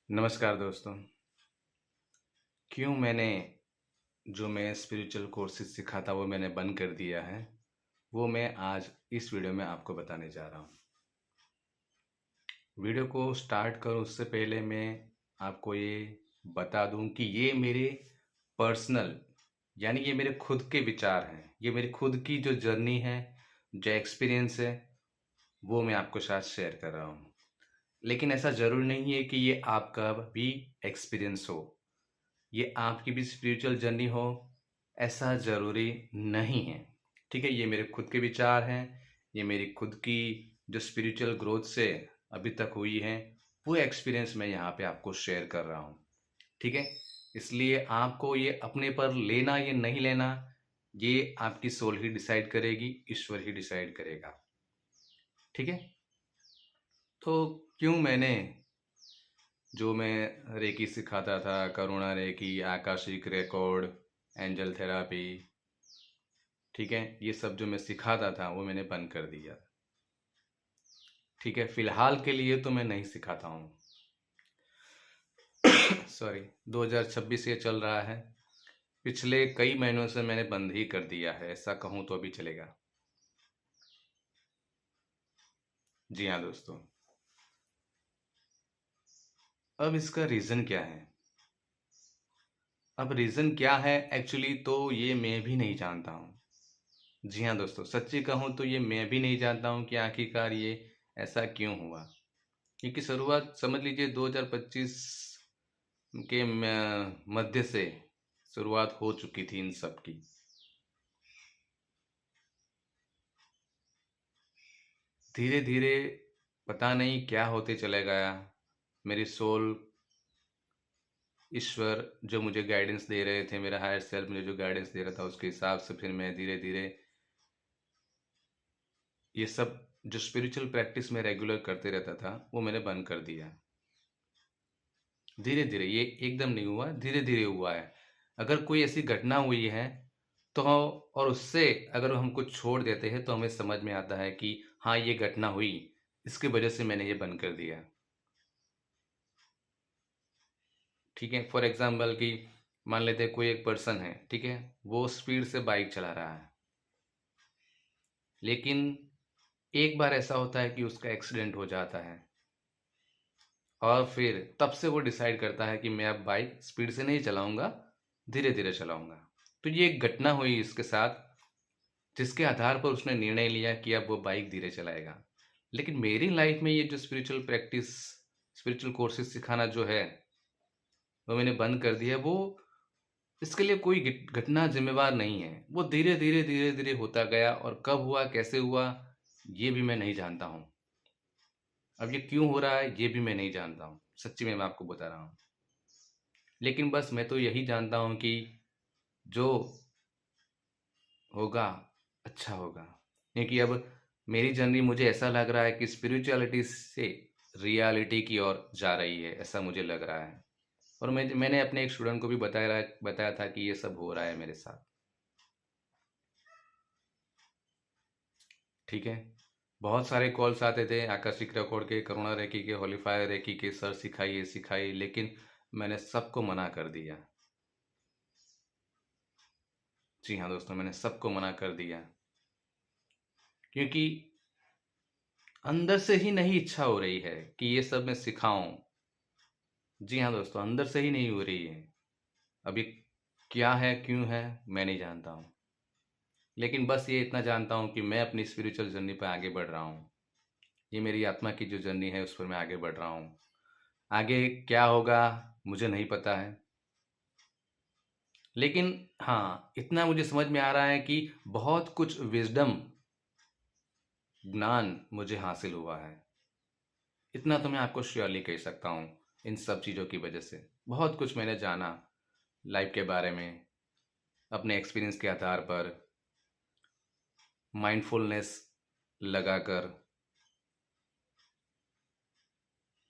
नमस्कार दोस्तों। क्यों मैंने जो मैं स्पिरिचुअल कोर्सेज सीखा था वो मैंने बंद कर दिया है, वो मैं आज इस वीडियो में आपको बताने जा रहा हूँ। वीडियो को स्टार्ट करूँ उससे पहले मैं आपको ये बता दूँ कि ये मेरे पर्सनल यानी ये मेरे खुद के विचार हैं। ये मेरी खुद की जो जर्नी है, जो एक्सपीरियंस है, वो मैं आपके साथ शेयर कर रहा हूँ। लेकिन ऐसा ज़रूरी नहीं है कि ये आपका भी एक्सपीरियंस हो, ये आपकी भी स्पिरिचुअल जर्नी हो, ऐसा ज़रूरी नहीं है। ठीक है, ये मेरे खुद के विचार हैं, ये मेरी खुद की जो स्पिरिचुअल ग्रोथ से अभी तक हुई है, वो एक्सपीरियंस मैं यहाँ पे आपको शेयर कर रहा हूँ। ठीक है, इसलिए आपको ये अपने पर लेना या नहीं लेना, ये आपकी सोल ही डिसाइड करेगी, ईश्वर ही डिसाइड करेगा। ठीक है, तो क्यों मैंने जो मैं रेकी सिखाता था, Karuna reiki, akashic record, angel therapy, ठीक है, ये सब जो मैं सिखाता था वो मैंने बंद कर दिया। ठीक है, फिलहाल के लिए तो मैं नहीं सिखाता हूँ। सॉरी, 2026 ये चल रहा है, पिछले कई महीनों से मैंने बंद ही कर दिया है, ऐसा कहूँ तो अभी चलेगा। जी हाँ दोस्तों, अब इसका रीज़न क्या है? अब रीज़न क्या है एक्चुअली, तो ये मैं भी नहीं जानता हूँ। जी हाँ दोस्तों, सच्ची कहूँ तो ये मैं भी नहीं जानता हूँ कि आखिरकार ये ऐसा क्यों हुआ। क्योंकि शुरुआत समझ लीजिए 2025 के मध्य से शुरुआत हो चुकी थी इन सब की। धीरे धीरे पता नहीं क्या होते चले गया। मेरी सोल, ईश्वर जो मुझे गाइडेंस दे रहे थे, मेरा हायर सेल्फ मुझे जो गाइडेंस दे रहा था, उसके हिसाब से फिर मैं धीरे धीरे ये सब जो स्पिरिचुअल प्रैक्टिस में रेगुलर करते रहता था वो मैंने बंद कर दिया। धीरे धीरे, ये एकदम नहीं हुआ, धीरे धीरे हुआ है। अगर कोई ऐसी घटना हुई है तो और उससे अगर हम कुछ छोड़ देते हैं तो हमें समझ में आता है कि हाँ, ये घटना हुई, इसकी वजह से मैंने ये बंद कर दिया। ठीक है, फॉर एग्जाम्पल कि मान लेते हैं कोई एक पर्सन है, ठीक है, वो स्पीड से बाइक चला रहा है, लेकिन एक बार ऐसा होता है कि उसका एक्सीडेंट हो जाता है, और फिर तब से वो डिसाइड करता है कि मैं अब बाइक स्पीड से नहीं चलाऊंगा, धीरे धीरे चलाऊंगा। तो ये एक घटना हुई इसके साथ, जिसके आधार पर उसने निर्णय लिया कि अब वो बाइक धीरे चलाएगा। लेकिन मेरी लाइफ में ये जो स्पिरिचुअल प्रैक्टिस, स्पिरिचुअल कोर्सेज सिखाना जो है, वो मैंने बंद कर दिया। वो इसके लिए कोई घटना जिम्मेवार नहीं है। वो धीरे धीरे धीरे धीरे होता गया, और कब हुआ, कैसे हुआ, ये भी मैं नहीं जानता हूँ। अब ये क्यों हो रहा है ये भी मैं नहीं जानता हूँ, सच्ची में मैं आपको बता रहा हूँ। लेकिन बस मैं तो यही जानता हूँ कि जो होगा अच्छा होगा। क्योंकि अब मेरी जर्नी, मुझे ऐसा लग रहा है कि स्पिरिचुअलिटी से रियलिटी की ओर जा रही है, ऐसा मुझे लग रहा है। और मैंने अपने एक स्टूडेंट को भी बताया था कि ये सब हो रहा है मेरे साथ। ठीक है, बहुत सारे कॉल्स आते थे आकर्षिक रिकॉर्ड के, करुणा रेकी के, होलीफायर रेकी के, सर सिखाइए सिखाइए, लेकिन मैंने सबको मना कर दिया। जी हाँ दोस्तों, मैंने सबको मना कर दिया, क्योंकि अंदर से ही नहीं इच्छा हो रही है कि ये सब मैं सिखाऊं। जी हाँ दोस्तों, अंदर से ही नहीं हो रही है। अभी क्या है, क्यों है, मैं नहीं जानता हूँ। लेकिन बस ये इतना जानता हूँ कि मैं अपनी स्पिरिचुअल जर्नी पर आगे बढ़ रहा हूँ। ये मेरी आत्मा की जो जर्नी है उस पर मैं आगे बढ़ रहा हूँ। आगे क्या होगा मुझे नहीं पता है, लेकिन हाँ, इतना मुझे समझ में आ रहा है कि बहुत कुछ विजडम, ज्ञान मुझे हासिल हुआ है। इतना तो मैं आपको श्योरली कह सकता हूँ। इन सब चीज़ों की वजह से बहुत कुछ मैंने जाना लाइफ के बारे में, अपने एक्सपीरियंस के आधार पर, माइंडफुलनेस लगाकर।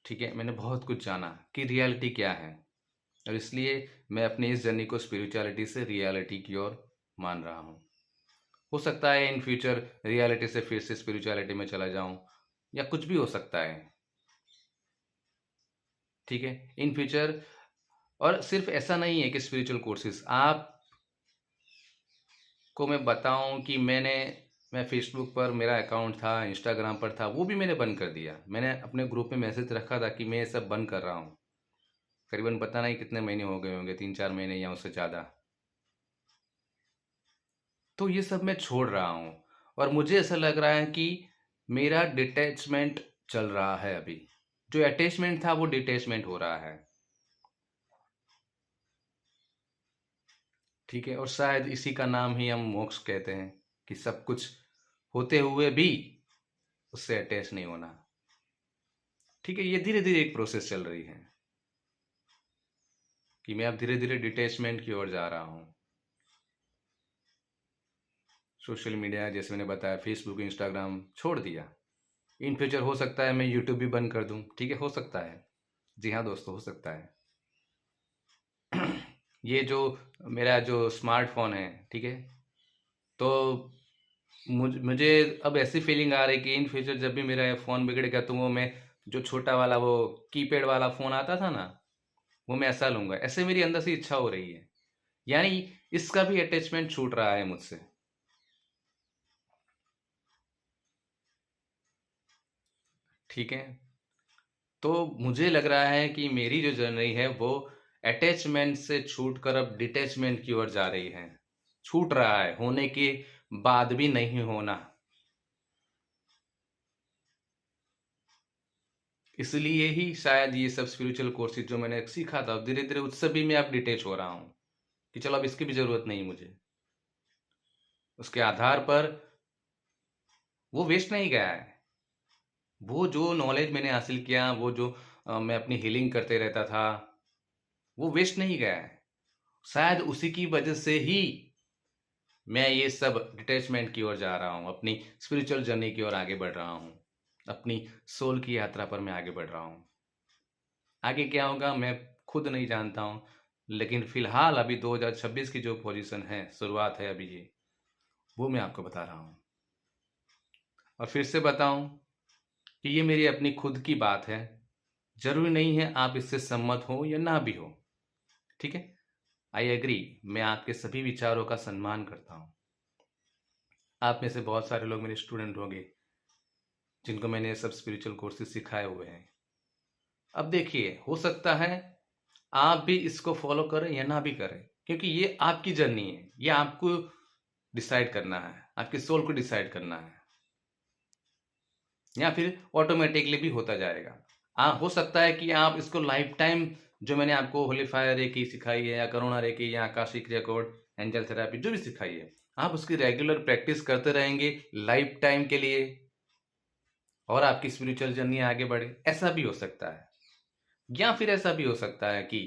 ठीक है, मैंने बहुत कुछ जाना कि रियलिटी क्या है, और इसलिए मैं अपनी इस जर्नी को स्पिरिचुअलिटी से रियलिटी की ओर मान रहा हूँ। हो सकता है इन फ्यूचर रियलिटी से फिर से स्पिरिचुअलिटी में चला जाऊँ, या कुछ भी हो सकता है। ठीक है, इन फ्यूचर। और सिर्फ ऐसा नहीं है कि स्पिरिचुअल कोर्सेज आप को मैं बताऊं कि मैं फेसबुक पर मेरा अकाउंट था, इंस्टाग्राम पर था, वो भी मैंने बंद कर दिया। मैंने अपने ग्रुप में मैसेज रखा था कि मैं ये सब बंद कर रहा हूँ। करीबन पता नहीं कितने महीने हो गए होंगे, 3-4 महीने या उससे ज़्यादा। तो ये सब मैं छोड़ रहा हूँ और मुझे ऐसा लग रहा है कि मेरा डिटैचमेंट चल रहा है अभी। जो अटैचमेंट था वो डिटैचमेंट हो रहा है। ठीक है, और शायद इसी का नाम ही हम मोक्ष कहते हैं, कि सब कुछ होते हुए भी उससे अटैच नहीं होना। ठीक है, ये धीरे धीरे एक प्रोसेस चल रही है कि मैं अब धीरे धीरे डिटैचमेंट की ओर जा रहा हूँ। सोशल मीडिया, जैसे मैंने बताया, फेसबुक, इंस्टाग्राम छोड़ दिया। इन फ्यूचर हो सकता है मैं यूट्यूब भी बंद कर दूं। ठीक है, हो सकता है। जी हाँ दोस्तों, हो सकता है। ये जो मेरा जो स्मार्टफोन है, ठीक है, तो मुझे अब ऐसी फीलिंग आ रही कि इन फ्यूचर जब भी मेरा फ़ोन बिगड़ेगा तो वो मैं जो छोटा वाला वो कीपैड वाला फ़ोन आता था ना, वो मैं ऐसा लूँगा। ऐसे मेरी अंदर से इच्छा हो रही है। यानी इसका भी अटैचमेंट छूट रहा है मुझसे। ठीक है, तो मुझे लग रहा है कि मेरी जो जर्नी है वो अटैचमेंट से छूटकर अब डिटैचमेंट की ओर जा रही है। छूट रहा है, होने के बाद भी नहीं होना। इसलिए ही शायद ये सब स्पिरिचुअल कोर्सेज जो मैंने सीखा था, धीरे धीरे उससे भी मैं अब डिटेच हो रहा हूँ कि चलो अब इसकी भी जरूरत नहीं मुझे। उसके आधार पर वो वेस्ट नहीं गया है। वो जो नॉलेज मैंने हासिल किया, वो जो मैं अपनी हीलिंग करते रहता था, वो वेस्ट नहीं गया है। शायद उसी की वजह से ही मैं ये सब डिटैचमेंट की ओर जा रहा हूँ, अपनी स्पिरिचुअल जर्नी की ओर आगे बढ़ रहा हूँ, अपनी सोल की यात्रा पर मैं आगे बढ़ रहा हूँ। आगे क्या होगा मैं खुद नहीं जानता हूँ, लेकिन फिलहाल अभी 2026 की जो पोजीशन है, शुरुआत है अभी ये, वो मैं आपको बता रहा हूँ। और फिर से बताऊँ कि ये मेरी अपनी खुद की बात है। जरूरी नहीं है आप इससे सम्मत हो या ना भी हो। ठीक है, आई एग्री, मैं आपके सभी विचारों का सम्मान करता हूँ। आप में से बहुत सारे लोग मेरे स्टूडेंट होंगे जिनको मैंने सब स्पिरिचुअल कोर्सेज सिखाए हुए हैं। अब देखिए, हो सकता है आप भी इसको फॉलो करें या ना भी करें, क्योंकि ये आपकी जर्नी है। ये आपको डिसाइड करना है, आपके सोल को डिसाइड करना है, या फिर ऑटोमेटिकली भी होता जाएगा। हो सकता है कि आप इसको लाइफ टाइम, जो मैंने आपको होली फायर रेकी सिखाई है, या करुणा रेकी, या आकाशिक रिकॉर्ड, एंजल थेरेपी, जो भी सिखाई है, आप उसकी रेगुलर प्रैक्टिस करते रहेंगे लाइफ टाइम के लिए, और आपकी स्पिरिचुअल जर्नी आगे बढ़े। ऐसा भी हो सकता है, या फिर ऐसा भी हो सकता है कि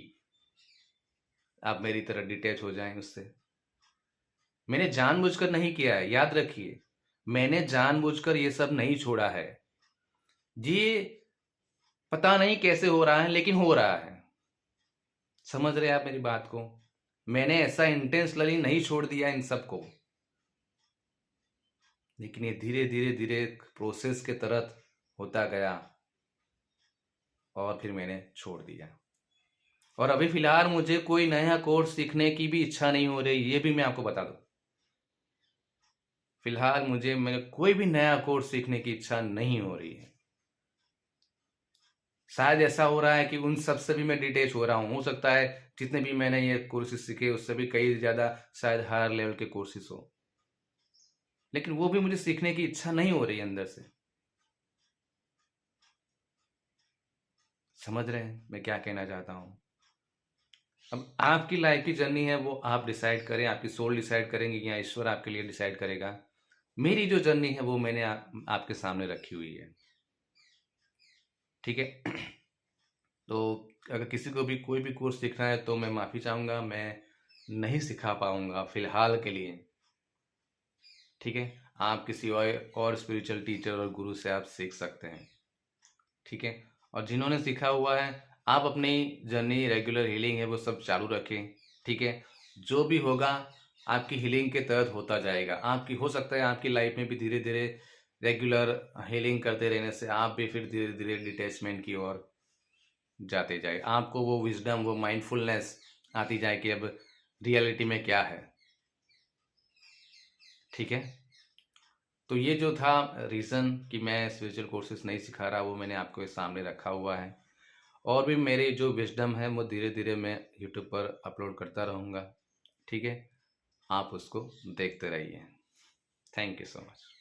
आप मेरी तरह डिटैच हो जाएं उससे। मैंने जानबूझकर नहीं किया है, याद रखिए, मैंने जानबूझकर ये सब नहीं छोड़ा है। ये पता नहीं कैसे हो रहा है, लेकिन हो रहा है। समझ रहे हैं आप मेरी बात को? मैंने ऐसा इंटेंशनली नहीं छोड़ दिया इन सबको, लेकिन ये धीरे धीरे धीरे प्रोसेस के तहत होता गया और फिर मैंने छोड़ दिया। और अभी फिलहाल मुझे कोई नया कोर्स सीखने की भी इच्छा नहीं हो रही, ये भी मैं आपको बता दूं। फिलहाल मुझे मेरे कोई भी नया कोर्स सीखने की इच्छा नहीं हो रही है। शायद ऐसा हो रहा है कि उन सब से भी मैं डिटेच हो रहा हूँ। हो सकता है जितने भी मैंने ये कोर्सेज सीखे उससे भी कई ज़्यादा शायद हायर लेवल के कोर्सेज हो, लेकिन वो भी मुझे सीखने की इच्छा नहीं हो रही अंदर से। समझ रहे हैं मैं क्या कहना चाहता हूँ? अब आपकी लाइफ की जर्नी है, वो आप डिसाइड करें, आपकी सोल डिसाइड करेंगे या ईश्वर आपके लिए डिसाइड करेगा। मेरी जो जर्नी है वो मैंने आपके सामने रखी हुई है। ठीक है। तो अगर किसी को भी कोई भी कोर्स सीखना है तो मैं माफ़ी चाहूँगा, मैं नहीं सिखा पाऊँगा फिलहाल के लिए। ठीक है, आप किसी और स्पिरिचुअल टीचर और गुरु से आप सीख सकते हैं। ठीक है, और जिन्होंने सीखा हुआ है, आप अपनी जर्नी, रेगुलर हीलिंग है वो सब चालू रखें। ठीक है, जो भी होगा आपकी हीलिंग के तहत होता जाएगा। आपकी हो सकता है आपकी लाइफ में भी धीरे धीरे रेगुलर हीलिंग करते रहने से आप भी फिर धीरे धीरे डिटैचमेंट की ओर जाते जाए, आपको वो विजडम, वो माइंडफुलनेस आती जाए कि अब रियलिटी में क्या है। ठीक है, तो ये जो था रीज़न कि मैं स्पिरिचुअल कोर्सेज नहीं सिखा रहा, वो मैंने आपके सामने रखा हुआ है। और भी मेरी जो विजडम है वो धीरे धीरे मैं यूट्यूब पर अपलोड करता रहूँगा। ठीक है, आप उसको देखते रहिए। Thank you so much.